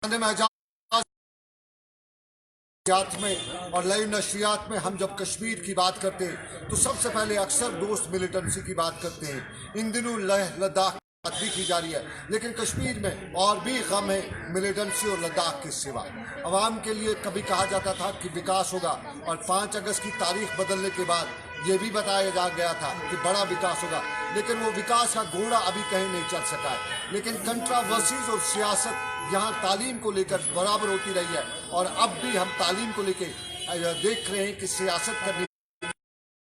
में और लाइव नशरियात में हम जब कश्मीर की बात करते हैं तो सबसे पहले अक्सर दोस्त मिलिटेंसी की बात करते हैं। इन दिनों लेह लद्दाख बात भी की जा रही है, लेकिन कश्मीर में और भी गम है मिलिटेंसी और लद्दाख के सिवा। अवाम के लिए कभी कहा जाता था कि विकास होगा, और 5 अगस्त की तारीख बदलने के बाद ये भी बताया जा गया था कि बड़ा विकास होगा, लेकिन वो विकास का घोड़ा अभी कहीं नहीं चल सका है। लेकिन कंट्रावर्सीज और सियासत यहाँ तालीम को लेकर बराबर होती रही है, और अब भी हम तालीम को लेकर देख रहे हैं कि सियासत करनी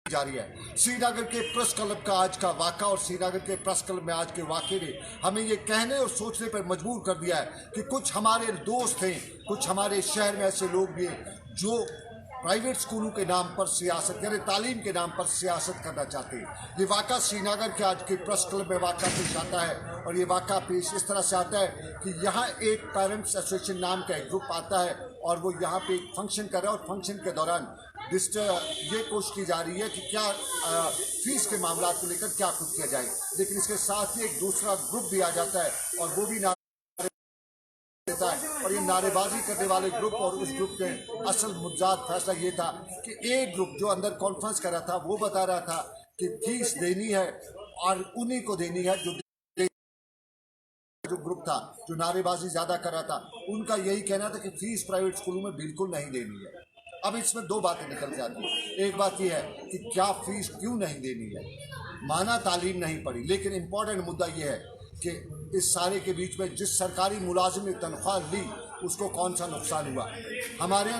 जा रही है। श्रीनगर के प्रेस क्लब का आज का वाक़ा और श्रीनगर के प्रेस क्लब में आज के वाक़े ने हमें ये कहने और सोचने पर मजबूर कर दिया है कि कुछ हमारे दोस्त हैं, कुछ हमारे शहर में ऐसे लोग भी हैं जो प्राइवेट स्कूलों के नाम पर सियासत, यानी तालीम के नाम पर सियासत करना चाहते हैं। ये वाक़ा श्रीनगर के आज के प्रेस क्लब में वाक़ा पेश आता है, और ये वाक़ा पेश इस तरह से आता है कि यहाँ एक पेरेंट्स एसोसिएशन नाम का एक ग्रुप आता है, और वो यहाँ पे एक फंक्शन कर रहा है, और फंक्शन के दौरान ये कोशिश की जा रही है कि क्या फीस के मामला को लेकर क्या कुछ किया जाए। लेकिन इसके साथ ही एक दूसरा ग्रुप भी आ जाता है, और वो भी देता है, और ये नारेबाजी करने वाले ग्रुप और उस ग्रुप के असल मुद्दात फैसला ये था कि एक ग्रुप जो अंदर कॉन्फ्रेंस कर रहा था वो बता रहा था कि फीस देनी है और उन्हीं को देनी है। जो ग्रुप था जो नारेबाजी ज्यादा कर रहा था, उनका यही कहना था कि फीस प्राइवेट स्कूलों में बिल्कुल नहीं देनी है। अब इसमें 2 बातें निकल के आती है। एक बात यह है कि क्या फीस क्यों नहीं देनी है, माना तालीम नहीं पड़ी, लेकिन इंपॉर्टेंट मुद्दा यह है कि इस सारे के बीच में जिस सरकारी मुलाजिम ने तनख्वाह ली उसको कौन सा नुकसान हुआ, हमारे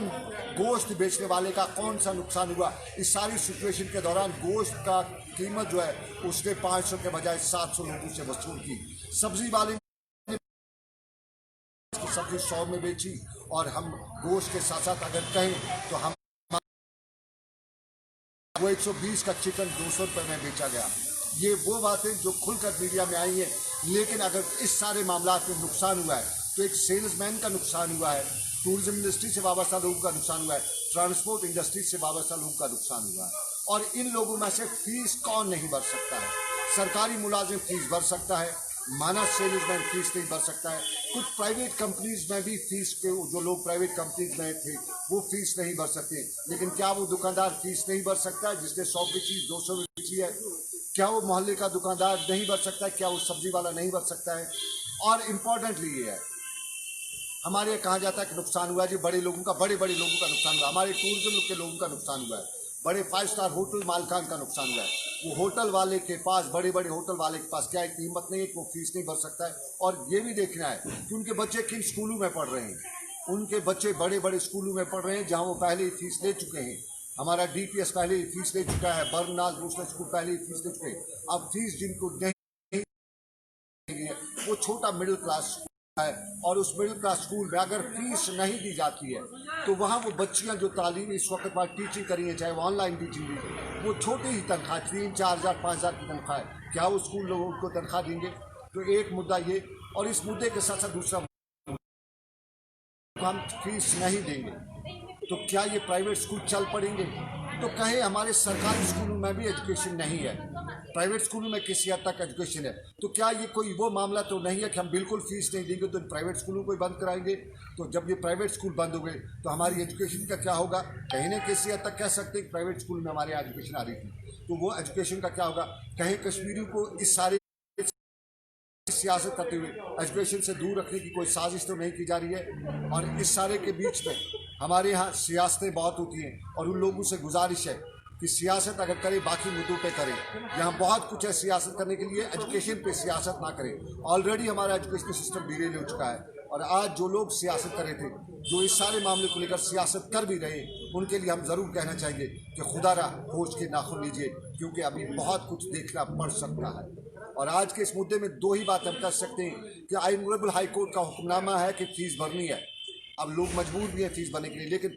गोश्त बेचने वाले का कौन सा नुकसान हुआ। इस सारी सिचुएशन के दौरान गोश्त का कीमत जो है उसने 500 के बजाय 700 लोगों से वसूल की। सब्जी वाले सब्जी 100 में बेची, और हम गोश्त के साथ साथ अगर कहें तो हम वो 120 का चिकन 200 रुपये में बेचा गया। ये वो बातें जो खुलकर मीडिया में आई हैं, लेकिन अगर इस सारे मामला में नुकसान हुआ है तो एक सेल्समैन का नुकसान हुआ है, टूरिज्म इंडस्ट्री से वाबस्ता लोगों का नुकसान हुआ है, ट्रांसपोर्ट इंडस्ट्री से वाबस्ता लोगों का नुकसान हुआ है। और इन लोगों में से फीस कौन नहीं भर सकता है? सरकारी मुलाजिम फीस भर सकता है, माना सेल्समैन फीस नहीं भर सकता है। कुछ प्राइवेट कंपनीज में भी फीस के जो लोग प्राइवेट कंपनीज में थे वो फीस नहीं भर सकते, लेकिन क्या वो दुकानदार फीस नहीं भर सकता है जिसने 100 की चीज़ 200 में बेची है? क्या वो मोहल्ले का दुकानदार नहीं भर सकता है? क्या वो सब्जी वाला नहीं भर सकता है? और इम्पॉर्टेंटली ये है, हमारे यहाँ कहा जाता है कि नुकसान हुआ है जी बड़े लोगों का, बड़े लोगों का नुकसान हुआ, हमारे टूरिज्म के लोगों का नुकसान हुआ है, बड़े 5 स्टार होटल मालकान का नुकसान हुआ है। वो होटल वाले के पास, बड़े होटल वाले के पास क्या एक कीमत नहीं है कि वो फीस नहीं भर सकता है। और ये भी देखना है कि उनके बच्चे किन स्कूलों में पढ़ रहे हैं। उनके बच्चे बड़े स्कूलों में पढ़ रहे हैं जहाँ वो पहले ही फीस ले चुके हैं। हमारा DPS पहले ही फीस ले चुका है, बर्नाल दूसरा स्कूल पहले ही फीस ले चुके हैं। अब फीस जिनको नहीं है वो छोटा मिडिल क्लास है, और उस मिडिल क्लास स्कूल में अगर फीस नहीं दी जाती है तो वहाँ वो बच्चियाँ जो तालीम इस वक्त बाद टीचिंग करी है, चाहे वो ऑनलाइन टीचिंग भी, वो छोटी ही तनख्वाह 3-4 हज़ार 5 हज़ार की तनख्वाह है, क्या वो स्कूल लोगों को तनख्वाह देंगे? तो एक मुद्दा ये, और इस मुद्दे के साथ साथ दूसरा, हम फीस नहीं देंगे तो क्या ये प्राइवेट स्कूल चल पड़ेंगे? तो कहें हमारे सरकारी स्कूलों में भी एजुकेशन नहीं है, प्राइवेट स्कूलों में किसी हद तक एजुकेशन है, तो क्या ये कोई वो मामला तो नहीं है कि हम बिल्कुल फीस नहीं देंगे तो प्राइवेट स्कूलों को ही बंद कराएंगे? तो जब ये प्राइवेट स्कूल बंद हो गए तो हमारी एजुकेशन का क्या होगा? कहीं ना किसी हद तक कह सकते हैं प्राइवेट स्कूल में हमारे एजुकेशन आ रही थी, तो वो एजुकेशन का क्या होगा? कहीं कश्मीरियों को इस सारे सियासत करते हुए एजुकेशन से दूर रखने की कोई साजिश तो नहीं की जा रही है। और इस सारे के बीच में हमारे यहाँ सियासतें बहुत होती हैं, और उन लोगों से गुजारिश है कि सियासत अगर करें बाकी मुद्दों पे करें। यहाँ बहुत कुछ है सियासत करने के लिए, एजुकेशन पे सियासत ना करें। ऑलरेडी हमारा एजुकेशन सिस्टम डिरेल हो चुका है, और आज जो लोग सियासत कर रहे थे, जो इस सारे मामले को लेकर सियासत कर भी रहे, उनके लिए हम ज़रूर कहना चाहेंगे कि खुदारा होश के नाखुन लीजिए, क्योंकि अभी बहुत कुछ देखना पड़ सकता है। और आज के इस मुद्दे में 2 ही बात हम कर सकते हैं कि ऑनरेबल हाई कोर्ट का हुक्मनामा है कि फीस भरनी है। अब लोग मजबूर भी हैं फीस भरने के लिए, लेकिन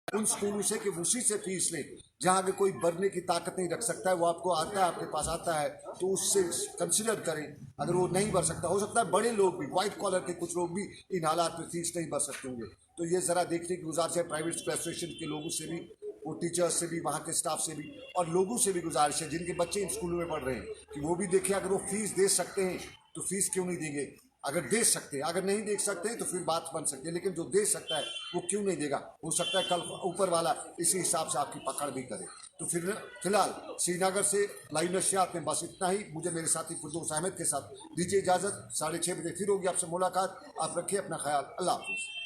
उन स्कूलों से कि उसी से फीस ले जहाँ अगर कोई भरने की ताकत नहीं रख सकता है, वो आपको आता है, आपके पास आता है, तो उससे कंसिडर करें। अगर वो नहीं भर सकता, हो सकता है बड़े लोग भी, वाइट कॉलर के कुछ लोग भी इन हालात में फीस नहीं भर सकते होंगे, तो ये ज़रा देखने की गुजारिश है प्राइवेट स्कूल एसोसिएशन के लोगों से भी, वो टीचर्स से भी, वहाँ के स्टाफ से भी, और लोगों से भी गुजारिश है जिनके बच्चे इन स्कूलों में पढ़ रहे हैं कि वो भी देखें अगर वो फीस दे सकते हैं तो फीस क्यों नहीं देंगे। अगर दे सकते हैं, अगर नहीं दे सकते हैं तो फिर बात बन सकती है, लेकिन जो दे सकता है वो क्यों नहीं देगा? हो सकता है कल ऊपर वाला इसी हिसाब से आपकी पकड़ भी करे। तो फिर फिलहाल श्रीनगर से लाइव नशियात में बस इतना ही। मुझे मेरे साथी फिरदौस अहमद के साथ दीजिए इजाज़त। 6:30 बजे फिर होगी आपसे मुलाकात। आप रखिए अपना ख्याल। अल्लाह हाफिज़।